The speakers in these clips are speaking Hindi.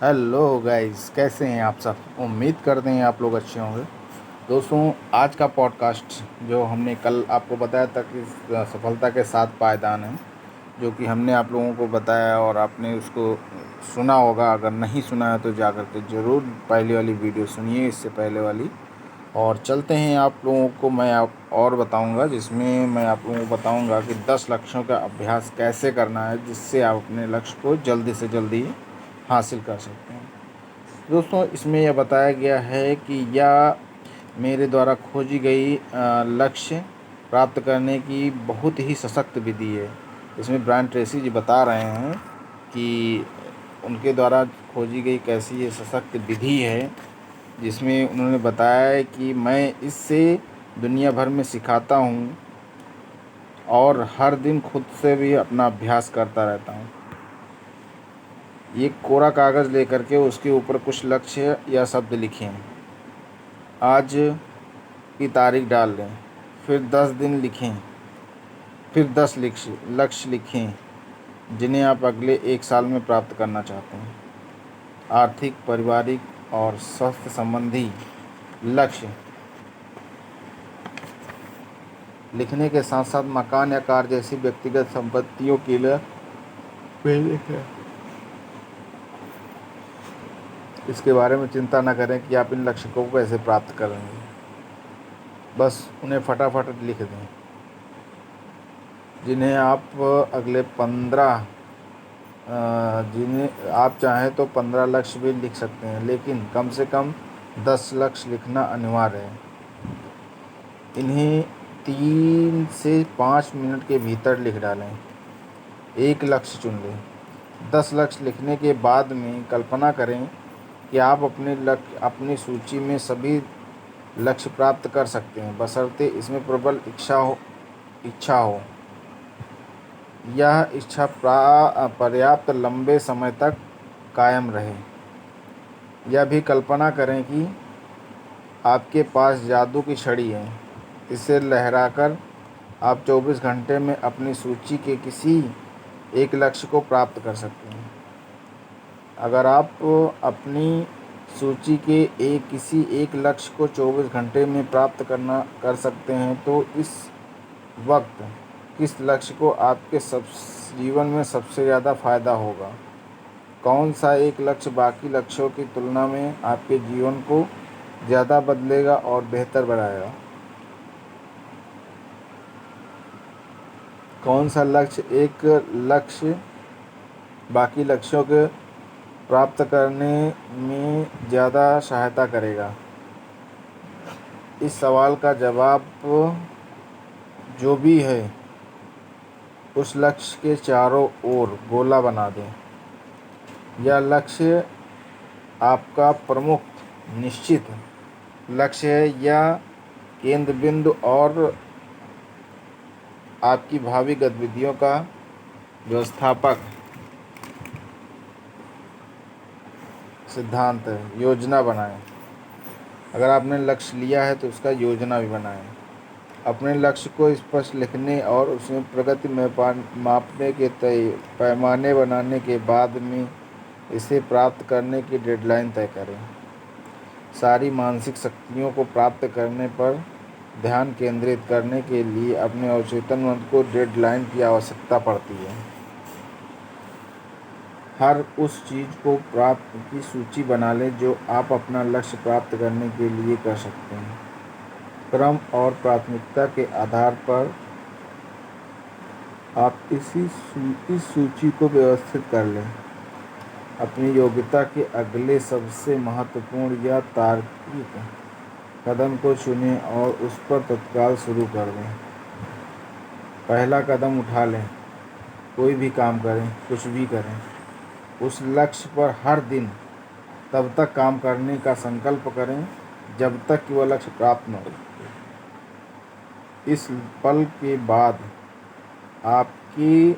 हेलो गाइस, कैसे हैं आप सब। उम्मीद करते हैं आप लोग अच्छे होंगे। दोस्तों, आज का पॉडकास्ट जो हमने कल आपको बताया था कि सफलता के 7 पायदान हैं, जो कि हमने आप लोगों को बताया और आपने उसको सुना होगा। अगर नहीं सुना है तो जा कर के ज़रूर पहले वाली वीडियो सुनिए, इससे पहले वाली। और चलते हैं, आप लोगों को मैं आप और बताऊंगा, जिसमें मैं आप लोगों को बताऊंगा कि 10 लक्ष्यों का अभ्यास कैसे करना है, जिससे आप अपने लक्ष्य को जल्दी से जल्दी हासिल कर सकते हैं। दोस्तों, इसमें यह बताया गया है कि यह मेरे द्वारा खोजी गई लक्ष्य प्राप्त करने की बहुत ही सशक्त विधि है। इसमें ब्रायन ट्रेसी जी बता रहे हैं कि उनके द्वारा खोजी गई कैसी ये सशक्त विधि है, जिसमें उन्होंने बताया है कि मैं इससे दुनिया भर में सिखाता हूँ और हर दिन खुद से भी अपना अभ्यास करता रहता हूँ। ये कोरा कागज़ लेकर के उसके ऊपर कुछ लक्ष्य या शब्द लिखें। आज की तारीख डाल लें, फिर 10 दिन लिखें, फिर 10 लक्ष्य लिखें जिन्हें आप अगले 1 साल में प्राप्त करना चाहते हैं। आर्थिक, पारिवारिक और स्वास्थ्य संबंधी लक्ष्य लिखने के साथ साथ मकान या कार जैसी व्यक्तिगत संपत्तियों के लिए भी लिखें। इसके बारे में चिंता न करें कि आप इन लक्ष्यों को कैसे प्राप्त करेंगे, बस उन्हें फटाफट लिख दें, जिन्हें आप अगले 15 जिन्हें आप चाहें तो 15 लक्ष्य भी लिख सकते हैं, लेकिन कम से कम 10 लक्ष्य लिखना अनिवार्य है। इन्हें 3 से 5 मिनट के भीतर लिख डालें। एक लक्ष्य चुन लें। 10 लक्ष्य लिखने के बाद में कल्पना करें कि आप अपनी सूची में सभी लक्ष्य प्राप्त कर सकते हैं, बशर्ते इसमें प्रबल इच्छा हो। यह इच्छा पर्याप्त लंबे समय तक कायम रहे। यह भी कल्पना करें कि आपके पास जादू की छड़ी है। इसे लहराकर आप 24 घंटे में अपनी सूची के किसी एक लक्ष्य को प्राप्त कर सकते हैं। अगर आप अपनी सूची के किसी एक लक्ष्य को 24 घंटे में प्राप्त कर सकते हैं, तो इस वक्त किस लक्ष्य को आपके जीवन में सबसे ज़्यादा फ़ायदा होगा? कौन सा एक लक्ष्य बाकी लक्ष्यों की तुलना में आपके जीवन को ज़्यादा बदलेगा और बेहतर बनाएगा? कौन सा लक्ष्य बाकी लक्ष्यों के प्राप्त करने में ज़्यादा सहायता करेगा? इस सवाल का जवाब जो भी है, उस लक्ष्य के चारों ओर गोला बना दें। यह लक्ष्य आपका प्रमुख निश्चित लक्ष्य है या केंद्र बिंदु और आपकी भावी गतिविधियों का व्यवस्थापक सिद्धांत है? योजना बनाएं। अगर आपने लक्ष्य लिया है तो उसका योजना भी बनाएं। अपने लक्ष्य को स्पष्ट लिखने और उसमें प्रगति में मापने के पैमाने बनाने के बाद में इसे प्राप्त करने की डेडलाइन तय करें। सारी मानसिक शक्तियों को प्राप्त करने पर ध्यान केंद्रित करने के लिए अपने अवचेतन मन को डेडलाइन की आवश्यकता पड़ती है। हर उस चीज़ को प्राप्त की सूची बना लें जो आप अपना लक्ष्य प्राप्त करने के लिए कर सकते हैं। क्रम और प्राथमिकता के आधार पर आप इस सूची को व्यवस्थित कर लें। अपनी योग्यता के अगले सबसे महत्वपूर्ण या तार्किक कदम को चुनें और उस पर तत्काल शुरू कर दें। पहला कदम उठा लें। कोई भी काम करें, कुछ भी करें, उस लक्ष्य पर हर दिन तब तक काम करने का संकल्प करें जब तक कि वह लक्ष्य प्राप्त न हो। इस पल के बाद आपके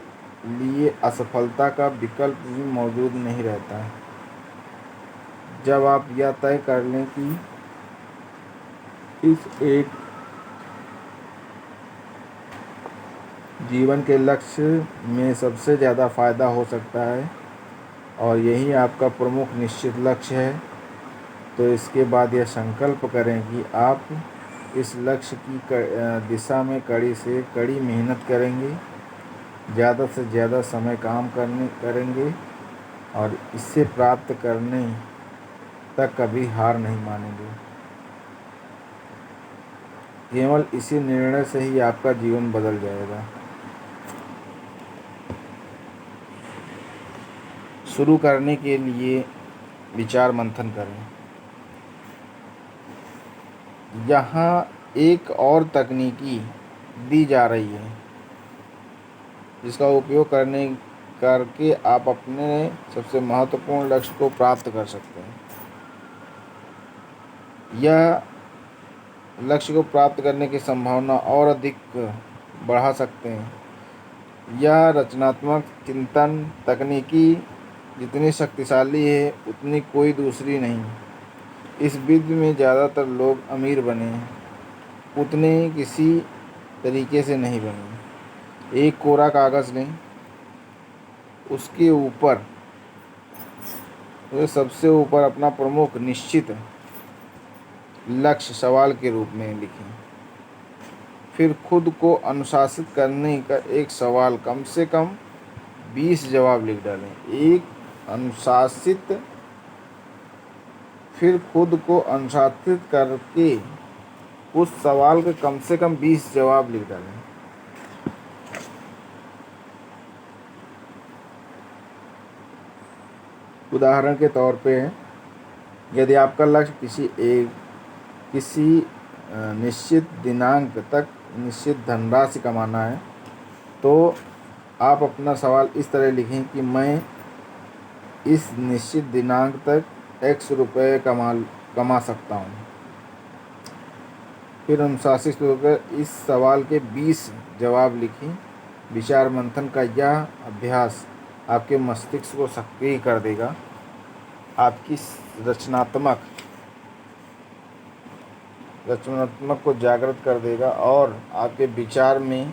लिए असफलता का विकल्प भी मौजूद नहीं रहता है। जब आप यह तय कर लें कि इस एक जीवन के लक्ष्य में सबसे ज़्यादा फ़ायदा हो सकता है और यही आपका प्रमुख निश्चित लक्ष्य है, तो इसके बाद यह संकल्प करें कि आप इस लक्ष्य की दिशा में कड़ी से कड़ी मेहनत करेंगे, ज़्यादा से ज़्यादा समय काम करेंगे और इसे प्राप्त करने तक कभी हार नहीं मानेंगे। केवल इसी निर्णय से ही आपका जीवन बदल जाएगा। शुरू करने के लिए विचार मंथन करें। यहाँ एक और तकनीकी दी जा रही है जिसका उपयोग करके आप अपने सबसे महत्वपूर्ण लक्ष्य को प्राप्त कर सकते हैं। यह लक्ष्य को प्राप्त करने की संभावना और अधिक बढ़ा सकते हैं। यह रचनात्मक चिंतन तकनीकी जितनी शक्तिशाली है उतनी कोई दूसरी नहीं। इस विधि में ज़्यादातर लोग अमीर बने हैं, उतने किसी तरीके से नहीं बने। एक कोरा कागज़ लें, उसके ऊपर सबसे ऊपर अपना प्रमुख निश्चित लक्ष्य सवाल के रूप में लिखें। फिर खुद को अनुशासित करने का एक सवाल, कम से कम 20 जवाब लिख डालें। फिर खुद को अनुशासित करके उस सवाल के कम से कम 20 जवाब लिख डालें। उदाहरण के तौर पे, यदि आपका लक्ष्य किसी निश्चित दिनांक तक निश्चित धनराशि कमाना है, तो आप अपना सवाल इस तरह लिखें कि मैं इस निश्चित दिनांक तक x रुपये कमा सकता हूँ। फिर अनुशासित होकर इस सवाल के 20 जवाब लिखें। विचार मंथन का यह अभ्यास आपके मस्तिष्क को सक्रिय कर देगा, आपकी रचनात्मक को जागृत कर देगा और आपके विचार में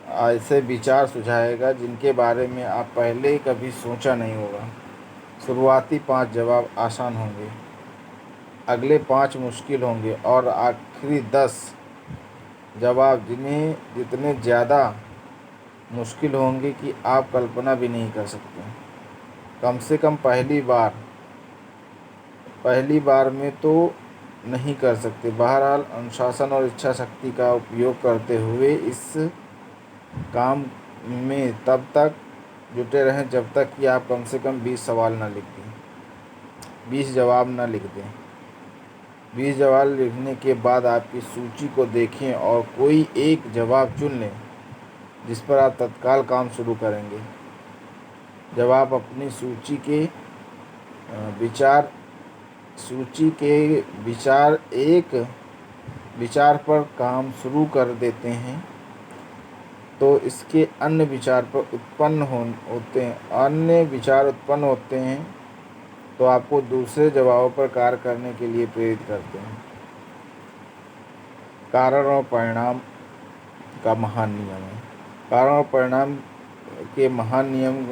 ऐसे विचार सुझाएगा जिनके बारे में आप पहले कभी सोचा नहीं होगा। शुरुआती 5 जवाब आसान होंगे, अगले 5 मुश्किल होंगे और आखिरी 10 जवाब जितने ज़्यादा मुश्किल होंगे कि आप कल्पना भी नहीं कर सकते। कम से कम पहली बार में तो नहीं कर सकते। बहरहाल अनुशासन और इच्छा शक्ति का उपयोग करते हुए इस काम में तब तक जुटे रहें जब तक कि आप कम से कम 20 जवाब न लिख दें। 20 जवाब लिखने के बाद आपकी सूची को देखें और कोई एक जवाब चुन लें जिस पर आप तत्काल काम शुरू करेंगे। जब आप अपनी सूची के विचार पर काम शुरू कर देते हैं तो इसके अन्य विचार उत्पन्न होते हैं तो आपको दूसरे जवाबों पर कार्य करने के लिए प्रेरित करते हैं। कारण और परिणाम का महान नियम है। कारण और परिणाम के महान नियम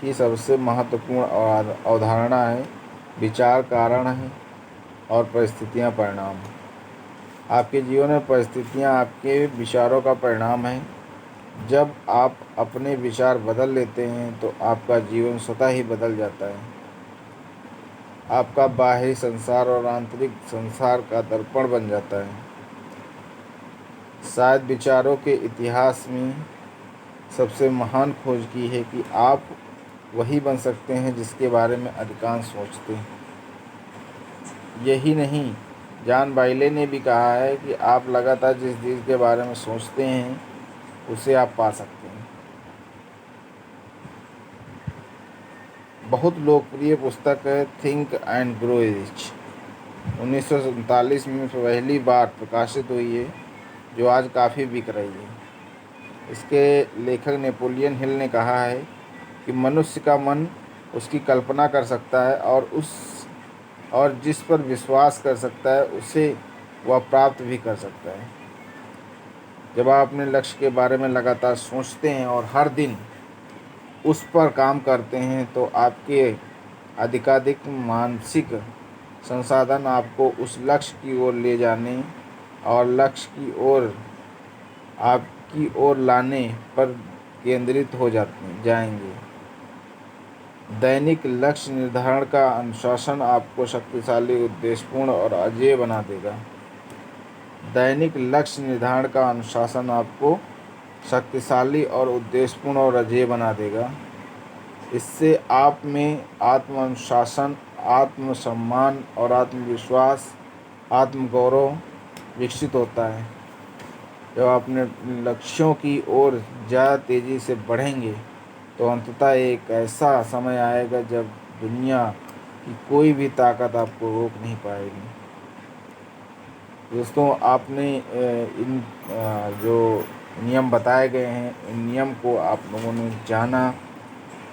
की सबसे महत्वपूर्ण अवधारणा है विचार कारण है और परिस्थितियाँ परिणाम। आपके जीवन में परिस्थितियाँ आपके विचारों का परिणाम हैं। जब आप अपने विचार बदल लेते हैं तो आपका जीवन स्वतः ही बदल जाता है। आपका बाहरी संसार और आंतरिक संसार का दर्पण बन जाता है। शायद विचारों के इतिहास में सबसे महान खोज की है कि आप वही बन सकते हैं जिसके बारे में अधिकांश सोचते हैं। यही नहीं, जॉन बाइले ने भी कहा है कि आप लगातार जिस चीज़ के बारे में सोचते हैं उसे आप पा सकते हैं। बहुत लोकप्रिय पुस्तक है थिंक एंड ग्रो रिच, 1947 में पहली बार प्रकाशित हुई है, जो आज काफ़ी बिक रही है। इसके लेखक नेपोलियन हिल ने कहा है कि मनुष्य का मन उसकी कल्पना कर सकता है और जिस पर विश्वास कर सकता है उसे वह प्राप्त भी कर सकता है। जब आप अपने लक्ष्य के बारे में लगातार सोचते हैं और हर दिन उस पर काम करते हैं तो आपके अधिकाधिक मानसिक संसाधन आपको उस लक्ष्य की ओर ले जाने और लक्ष्य की ओर आपकी ओर लाने पर केंद्रित हो जाएंगे। दैनिक लक्ष्य निर्धारण का अनुशासन आपको शक्तिशाली, उद्देश्यपूर्ण और अजेय बना देगा। दैनिक लक्ष्य निर्धारण का अनुशासन आपको शक्तिशाली और उद्देश्यपूर्ण और अजेय बना देगा। इससे आप में आत्म-अनुशासन, आत्मसम्मान और आत्मविश्वास, आत्मगौरव विकसित होता है। जब आप अपने लक्ष्यों की ओर ज़्यादा तेज़ी से बढ़ेंगे तो अंततः एक ऐसा समय आएगा जब दुनिया की कोई भी ताकत आपको रोक नहीं पाएगी। दोस्तों, आपने इन जो नियम बताए गए हैं, इन नियम को आप लोगों ने जाना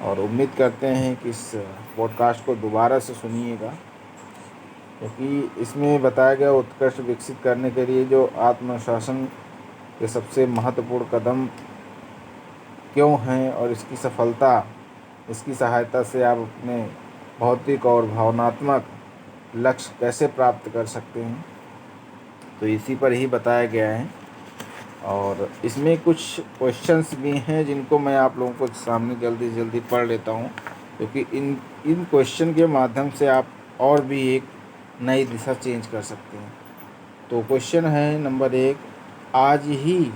और उम्मीद करते हैं कि इस पॉडकास्ट को दोबारा से सुनिएगा, क्योंकि इसमें बताया गया उत्कृष्ट विकसित करने के लिए जो आत्मशासन के सबसे महत्वपूर्ण कदम क्यों हैं और इसकी सहायता से आप अपने भौतिक और भावनात्मक लक्ष्य कैसे प्राप्त कर सकते हैं, तो इसी पर ही बताया गया है। और इसमें कुछ क्वेश्चंस भी हैं जिनको मैं आप लोगों को सामने जल्दी पढ़ लेता हूं, क्योंकि इन क्वेश्चन के माध्यम से आप और भी एक नई दिशा चेंज कर सकते हैं। तो क्वेश्चन है नंबर 1, आज ही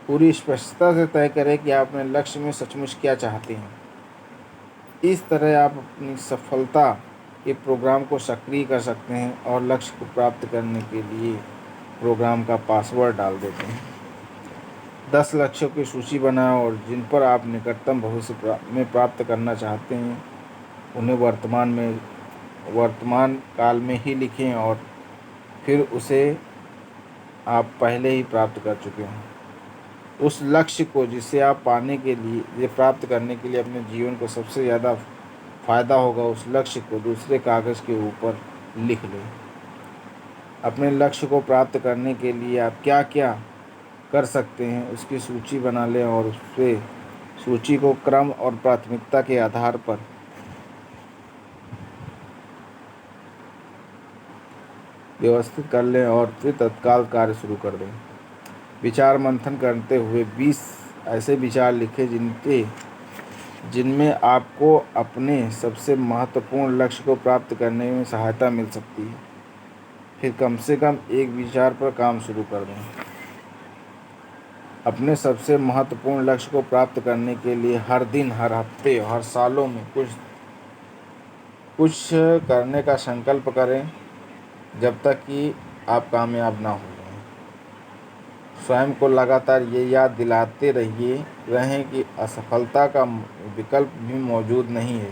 पूरी स्पष्टता से तय करें कि आप अपने लक्ष्य में सचमुच क्या चाहते हैं। इस तरह आप अपनी सफलता के प्रोग्राम को सक्रिय कर सकते हैं और लक्ष्य को प्राप्त करने के लिए प्रोग्राम का पासवर्ड डाल देते हैं। 10 लक्ष्यों की सूची बनाएं और जिन पर आप निकटतम भविष्य में प्राप्त करना चाहते हैं उन्हें वर्तमान काल में ही लिखें और फिर उसे आप पहले ही प्राप्त कर चुके हैं। उस लक्ष्य को जिसे आप प्राप्त करने के लिए अपने जीवन को सबसे ज़्यादा फ़ायदा होगा, उस लक्ष्य को दूसरे कागज़ के ऊपर लिख लें। अपने लक्ष्य को प्राप्त करने के लिए आप क्या क्या कर सकते हैं उसकी सूची बना लें और उससे सूची को क्रम और प्राथमिकता के आधार पर व्यवस्थित कर लें और फिर तत्काल कार्य शुरू कर दें। विचार मंथन करते हुए 20 ऐसे विचार लिखें जिनमें आपको अपने सबसे महत्वपूर्ण लक्ष्य को प्राप्त करने में सहायता मिल सकती है। फिर कम से कम एक विचार पर काम शुरू कर दें। अपने सबसे महत्वपूर्ण लक्ष्य को प्राप्त करने के लिए हर दिन, हर हफ्ते, हर सालों में कुछ करने का संकल्प करें जब तक कि आप कामयाब ना हो जाएं। स्वयं को लगातार ये याद दिलाते रहें कि असफलता का विकल्प भी मौजूद नहीं है।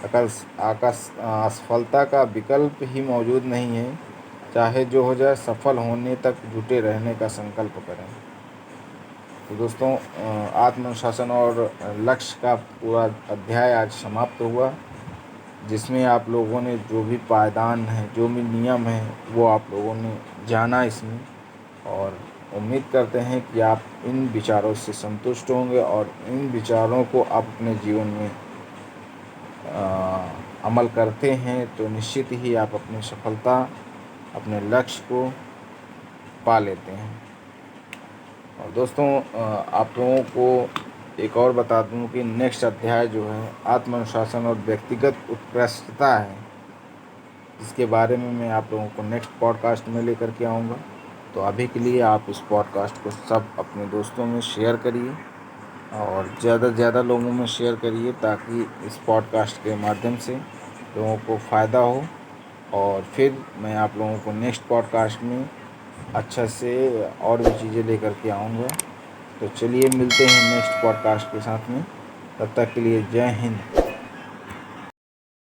असफलता का विकल्प ही मौजूद नहीं है। चाहे जो हो जाए, सफल होने तक जुटे रहने का संकल्प करें। तो दोस्तों, आत्मनुशासन और लक्ष्य का पूरा अध्याय आज समाप्त हुआ, जिसमें आप लोगों ने जो भी पायदान है, जो भी नियम है, वो आप लोगों ने जाना इसमें। और उम्मीद करते हैं कि आप इन विचारों से संतुष्ट होंगे और इन विचारों को आप अपने जीवन में अमल करते हैं तो निश्चित ही आप अपनी सफलता, अपने लक्ष्य को पा लेते हैं। और दोस्तों, आप लोगों को एक और बता दूं कि नेक्स्ट अध्याय जो है आत्मनुशासन और व्यक्तिगत उत्कृष्टता है, जिसके बारे में मैं आप लोगों को नेक्स्ट पॉडकास्ट में लेकर के आऊँगा। तो अभी के लिए आप इस पॉडकास्ट को सब अपने दोस्तों में शेयर करिए और ज़्यादा से ज़्यादा लोगों में शेयर करिए, ताकि इस पॉडकास्ट के माध्यम से लोगों को फ़ायदा हो। और फिर मैं आप लोगों को नेक्स्ट पॉडकास्ट में अच्छा से और भी चीज़ें लेकर के आऊँगा। तो चलिए मिलते हैं नेक्स्ट पॉडकास्ट के साथ में। तब तक के लिए जय हिंद।